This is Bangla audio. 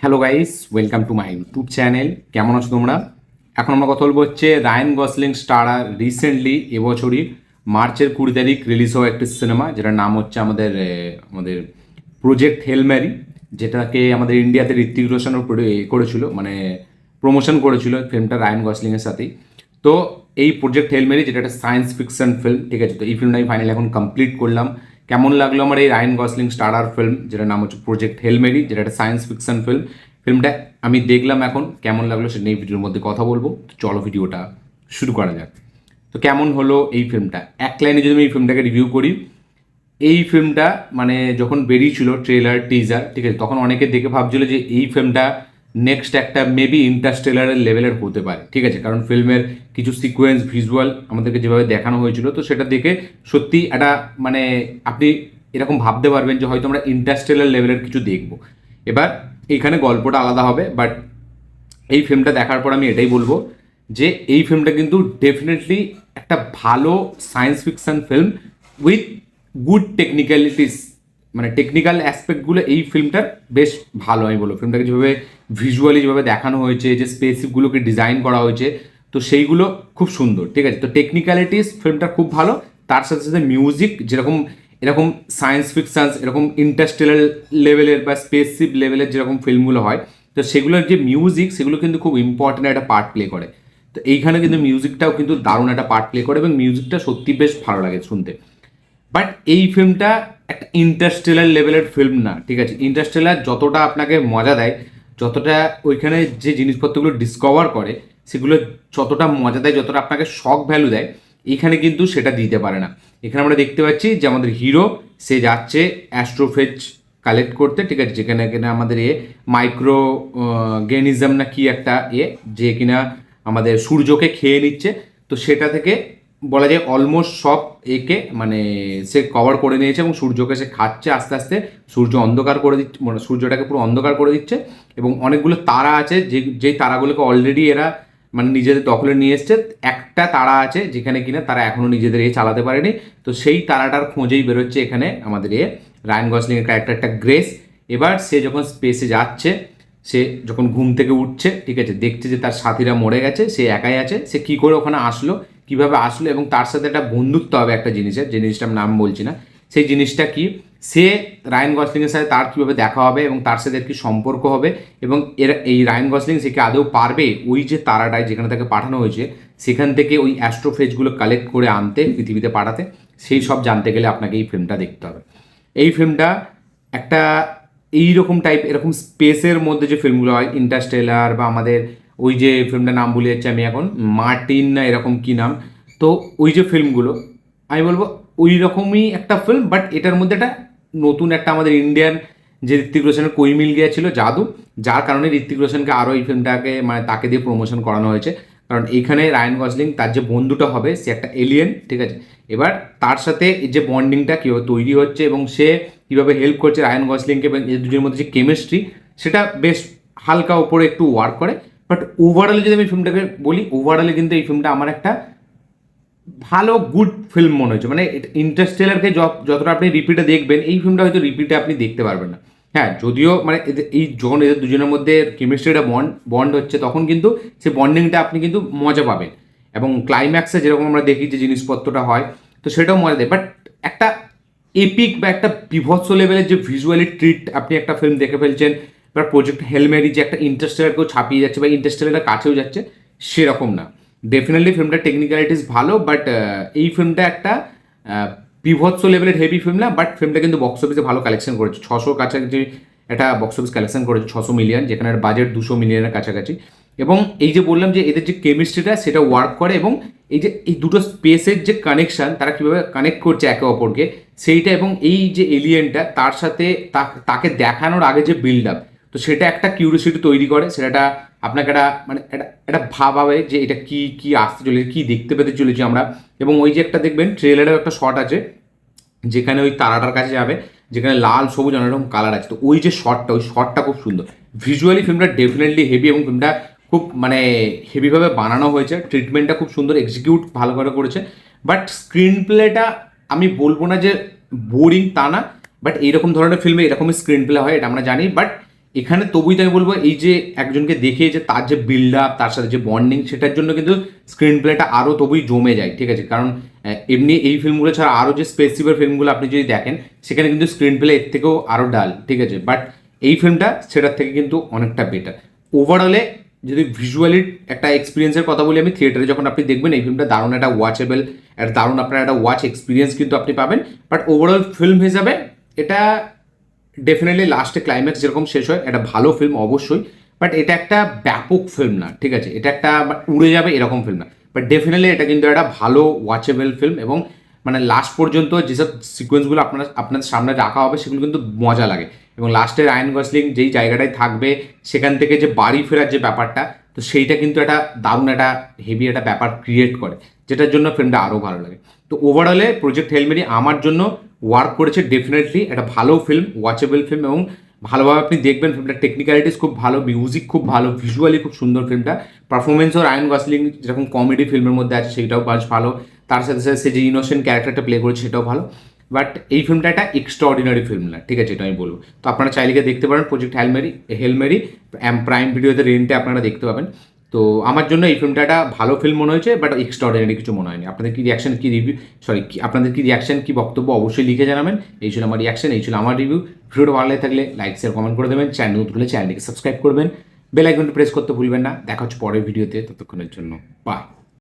Hello guys, welcome to my YouTube channel. কেমন আছো তোমরা? এখন আমরা কথা বলবো হচ্ছে রায়ান গসলিং স্টারার রিসেন্টলি এবছরই মার্চের 20 তারিখ রিলিজ হওয়া একটি সিনেমা, যেটার নাম হচ্ছে আমাদের প্রজেক্ট হেল ম্যারি, যেটাকে আমাদের ইন্ডিয়াতে ঋত্বিক রোশনও করেছিল, মানে প্রমোশন করেছিল ফিল্মটা রায়ান গসলিংয়ের সাথেই। তো এই প্রজেক্ট হেল ম্যারি, যেটা একটা সায়েন্স ফিকশন ফিল্ম, ঠিক আছে? তো এই ফিল্মটা আমি ফাইনালি এখন কমপ্লিট করলাম। কেমন লাগলো আমার এই রায়ান গসলিং স্টারার ফিল্ম, যেটার নাম হচ্ছে প্রজেক্ট হেল ম্যারি, যেটা একটা সায়েন্স ফিকশন ফিল্ম। ফিল্মটা আমি দেখলাম, এখন কেমন লাগলো সেটা এই ভিডিওর মধ্যে কথা বলবো। তো চলো ভিডিওটা শুরু করা যাক। তো কেমন হলো এই ফিল্মটা, এক লাইনে যদি আমি এই ফিল্মটাকে রিভিউ করি, এই ফিল্মটা মানে যখন বেরিয়েছিল ট্রেলার টিজার, ঠিক আছে, তখন অনেকে দেখে ভাবছিল যে এই ফিল্মটা নেক্সট একটা মেবি ইন্টারস্টেলারের লেভেলের হতে পারে, ঠিক আছে, কারণ ফিল্মের কিছু সিকোয়েন্স ভিজুয়াল আমাদেরকে যেভাবে দেখানো হয়েছিল, তো সেটা দেখে সত্যি একটা মানে আপনি এরকম ভাবতে পারবেন যে হয়তো আমরা ইন্টারস্টেলার লেভেলের কিছু দেখবো। এবার এইখানে গল্পটা আলাদা হবে, বাট এই ফিল্মটা দেখার পর আমি এটাই বলবো যে এই ফিল্মটা কিন্তু ডেফিনেটলি একটা ভালো science fiction film with good technicalities, মানে টেকনিক্যাল অ্যাসপেক্টগুলো এই ফিল্মটার বেশ ভালো। আমি বলবো ফিল্মটাকে যেভাবে ভিজুয়ালি যেভাবে দেখানো হয়েছে, যে স্পেসিপগুলোকে ডিজাইন করা হয়েছে, তো সেইগুলো খুব সুন্দর, ঠিক আছে। তো টেকনিক্যালিটিস ফিল্মটা খুব ভালো, তার সাথে সাথে মিউজিক যেরকম এরকম সায়েন্স ফিকশনস, এরকম ইন্টারস্টেলার লেভেলের বা স্পেসশিপ লেভেলের যেরকম ফিল্মগুলো হয়, তো সেগুলোর যে মিউজিক সেগুলো কিন্তু খুব ইম্পর্ট্যান্ট একটা পার্ট প্লে করে। তো এইখানে কিন্তু মিউজিকটাও কিন্তু দারুণ একটা পার্ট প্লে করে এবং মিউজিকটা সত্যি বেশ ভালো লাগে শুনতে। বাট এই ফিল্মটা একটা ইন্টারস্টেলার লেভেলের ফিল্ম না, ঠিক আছে। ইন্টারস্টেলার যতটা আপনাকে মজা দেয়, যতটা ওইখানে যে জিনিসপত্রগুলো ডিসকভার করে সেগুলো যতটা মজা দেয়, যতটা আপনাকে শক ভ্যালু দেয়, এখানে কিন্তু সেটা দিতে পারে না। এখানে আমরা দেখতে পাচ্ছি যে আমাদের হিরো, সে যাচ্ছে অ্যাস্ট্রোফেজ কালেক্ট করতে, ঠিক আছে, যেখানে কিনা আমাদের মাইক্রো গেনিজম না কি একটা যে কিনা আমাদের সূর্যকে খেয়ে নিচ্ছে। তো সেটা থেকে বলা যায় অলমোস্ট সব মানে সে কভার করে নিয়েছে এবং সূর্যকে সে খাচ্ছে আস্তে আস্তে। সূর্য অন্ধকার করে দিচ্ছে, মানে সূর্যটাকে পুরো অন্ধকার করে দিচ্ছে এবং অনেকগুলো তারা আছে যেই তারাগুলোকে অলরেডি এরা মানে নিজেদের দখলে নিয়ে এসছে। একটা তারা আছে যেখানে কিনা তারা এখনও নিজেদের চালাতে পারেনি। তো সেই তারাটার খোঁজেই বেরোচ্ছে এখানে আমাদের রায়ান গসলিংয়ের ক্যারেক্টারটা গ্রেস। এবার সে যখন স্পেসে যাচ্ছে, সে যখন ঘুম থেকে উঠছে, ঠিক আছে, দেখছে যে তার সাথীরা মরে গেছে, সে একাই আছে। সে কী করে ওখানে আসলো, কীভাবে আসলো, এবং তার সাথে একটা বন্ধুত্ব হবে একটা জিনিসের, যে জিনিসটার নাম বলছি না, সেই জিনিসটা কি, সে রায়ান গসলিংয়ের সাথে তার কীভাবে দেখা হবে এবং তার সাথে কি সম্পর্ক হবে, এবং এই রায়ান গসলিং সে কি আদৌ পারবে ওই যে তারাটায় যেখানে তাকে পাঠানো হয়েছে সেখান থেকে ওই অ্যাস্ট্রোফেজগুলো কালেক্ট করে আনতে, পৃথিবীতে পাঠাতে, সেই সব জানতে গেলে আপনাকে এই ফিল্মটা দেখতে হবে। এই ফিল্মটা একটা এইরকম টাইপ, এরকম স্পেসের মধ্যে যে ফিল্মগুলো হয়, ইন্টারস্টেলার বা আমাদের ওই যে ফিল্মটার নাম ভুলে যাচ্ছি আমি এখন, মার্টিন না এরকম কি নাম, তো ওই যে ফিল্মগুলো আমি বলবো ওই রকমই একটা ফিল্ম। বাট এটার মধ্যে একটা নতুন একটা আমাদের ইন্ডিয়ান যে ঋত্বিক রোশনের কই মিল গিয়েছিল জাদু, যার কারণে ঋত্বিক রোশনকে আরও এই ফিল্মটাকে মানে তাকে দিয়ে প্রমোশন করানো হয়েছে। কারণ এইখানে রায়ান গসলিং তার যে বন্ধুটা হবে সে একটা এলিয়েন, ঠিক আছে। এবার তার সাথে এই যে বন্ডিংটা কীভাবে তৈরি হচ্ছে এবং সে কীভাবে হেল্প করছে রায়ান গসলিংকে, এবং এই দুজনের মধ্যে যে কেমিস্ট্রি, সেটা বেশ হালকা ওপরে একটু ওয়ার্ক করে। বাট ওভারঅলে যদি আমি ফিল্মটাকে বলি, ওভারঅলে কিন্তু এই ফিল্মটা আমার একটা ভালো গুড ফিল্ম মনে হয়েছে। মানে ইন্টারস্টেলারকে যতটা আপনি রিপিটে দেখবেন, এই ফিল্মটা হয়তো রিপিটে আপনি দেখতে পারবেন না। হ্যাঁ, যদিও মানে এই যখন এদের দুজনের মধ্যে কেমিস্ট্রিটা বন্ড হচ্ছে, তখন কিন্তু সেই বন্ডিংটা আপনি কিন্তু মজা পাবেন, এবং ক্লাইম্যাক্সে যেরকম আমরা দেখি যে জিনিসপত্রটা হয়, তো সেটাও মজা দেয়। বাট একটা এপিক বা একটা বিভৎস লেভেলের যে ভিজুয়ালি ট্রিট আপনি একটা ফিল্ম দেখে ফেলছেন, বা প্রজেক্ট হেল ম্যারি যে একটা ইন্টারস্টেলারকেও ছাপিয়ে যাচ্ছে বা ইন্টারস্টেলারের কাছেও যাচ্ছে, সেরকম না। ডেফিনেটলি ফিল্মটা টেকনিক্যালিটিস ভালো, বাট এই ফিল্মটা একটা বিভৎস লেভেলের হেভি ফিল্ম না। বাট ফিল্মটা কিন্তু বক্স অফিসে ভালো কালেকশন করেছে, 600 কাছাকাছি একটা বক্স অফিস কালেকশন করেছে, 600 মিলিয়ন, যেখানে বাজেট 200 মিলিয়নের কাছাকাছি। এবং এই যে বললাম যে এদের যে কেমিস্ট্রিটা সেটা ওয়ার্ক করে, এবং এই যে এই দুটো স্পেসের যে কানেকশান, তারা কীভাবে কানেক্ট করছে একে অপরকে সেইটা, এবং এই যে এলিয়েনটা তার সাথে তাকে দেখানোর আগে যে বিল্ড আপ, তো সেটা একটা কিউরিওসিটি তৈরি করে, সেটা আপনাকে একটা মানে একটা ভাব হবে যে এটা কি কি আসতে চলেছে, কি দেখতে পেতে চলেছি আমরা। এবং ওই যে একটা দেখবেন ট্রেলারেও একটা শট আছে যেখানে ওই তারাটার কাছে যাবে, যেখানে লাল সবুজ অনেক রকম কালার আছে, তো ওই যে শটটা, ওই শটটা খুব সুন্দর। ভিজুয়ালি ফিল্মটা ডেফিনেটলি হেভি, এবং ফিল্মটা খুব মানে হেভিভাবে বানানো হয়েছে, ট্রিটমেন্টটা খুব সুন্দর, এক্সিকিউট ভালো করে করেছে। বাট স্ক্রিন প্লেটা আমি বলবো না যে বোরিং তা না, বাট এইরকম ধরনের ফিল্মে এরকমই স্ক্রিন প্লে হয়, এটা আমরা জানি। বাট এখানে তবুই তো আমি বলবো এই যে একজনকে দেখে যে তার যে বিল্ড আপ, তার সাথে যে বন্ডিং, সেটার জন্য কিন্তু স্ক্রিন প্লেটা আরও তবুই জমে যায়, ঠিক আছে? কারণ এমনি এই ফিল্মগুলো ছাড়া আরও যে স্পেসিফিক ফিল্মগুলো আপনি যদি দেখেন সেখানে কিন্তু স্ক্রিন প্লে এর থেকেও আরও ডাল, ঠিক আছে? বাট এই ফিল্মটা সেটার থেকে কিন্তু অনেকটা বেটার। ওভারঅলে যদি ভিজুয়ালি একটা এক্সপিরিয়েন্সের কথা বলি, আমি থিয়েটারে যখন আপনি দেখবেন এই ফিল্মটা দারুণ একটা ওয়াচেবল, একটা দারুণ আপনার একটা ওয়াচ এক্সপিরিয়েন্স কিন্তু আপনি পাবেন। বাট ওভারঅল ফিল্ম হিসাবে এটা ডেফিনেটলি লাস্টে ক্লাইম্যাক্স যেরকম শেষ হয়, একটা ভালো ফিল্ম অবশ্যই, বাট এটা একটা ব্যাপক ফিল্ম না, ঠিক আছে? এটা একটা উড়ে যাবে এরকম ফিল্ম না, বাট ডেফিনেটলি এটা কিন্তু একটা ভালো ওয়াচেবল ফিল্ম। এবং মানে লাস্ট পর্যন্ত যেসব সিকোয়েন্সগুলো আপনাদের সামনে রাখা হবে সেগুলো কিন্তু মজা লাগে। এবং লাস্টে রায়ান গসলিং যেই জায়গাটায় থাকবে সেখান থেকে যে বাড়ি ফেরার যে ব্যাপারটা, তো সেইটা কিন্তু একটা দারুণ একটা হেভি একটা ব্যাপার ক্রিয়েট করে, যেটার জন্য ফিল্মটা আরও ভালো লাগে। তো ওভারঅলে প্রজেক্ট হেল মেরি আমার জন্য ওয়ার্ক করেছে, ডেফিনেটলি একটা ভালো ফিল্ম, ওয়াচেবল ফিল্ম, এবং ভালোভাবে আপনি দেখবেন ফিল্মটা। টেকনিক্যালিটিস খুব ভালো, মিউজিক খুব ভালো, ভিজুয়ালি খুব সুন্দর ফিল্মটা। পারফরমেন্সও রায়ান গসলিং যেরকম কমেডি ফিল্মের মধ্যে আছে সেইটাও বেশ ভালো, তার সাথে সাথে সে যে ইনোসেন্ট ক্যারেক্টারটা প্লে করেছে সেটাও ভালো। বাট এই ফিল্মটা একটা এক্সট্রাঅর্ডিনারি ফিল্ম না, ঠিক আছে? এটা আমি বলবো। তো আপনারা চাইলে গিয়ে দেখতে পারেন প্রজেক্ট হেল মেরি প্রাইম ভিডিওতে রেন্টে আপনারা দেখতে পাবেন। তো আমার জন্য এই ফিল্মটা একটা ভালো ফিল্ম মনে হয়েছে, বাট এক্সট্রাঅর্ডিনারি কিছু মনে হয়নি। আপনাদের কি রিয়াকশন, কি রিভিউ, সরি, আপনাদের কি রিয়াকশন, কি বক্তব্য অবশ্যই লিখে জানাবেন। এই ছিল আমার রিয়াকশন, এই ছিল আমার রিভিউ। ভিডিওটা ভালো লাগে থাকলে লাইক শেয়ার কমেন্ট করে দেবেন, চ্যানেল খুলে চ্যানেলটিকে সাবস্ক্রাইব করবেন, বেল আইকনটি প্রেস করতে ভুলবেন না। দেখা হচ্ছে পরের ভিডিওতে, ততক্ষণের জন্য বাই।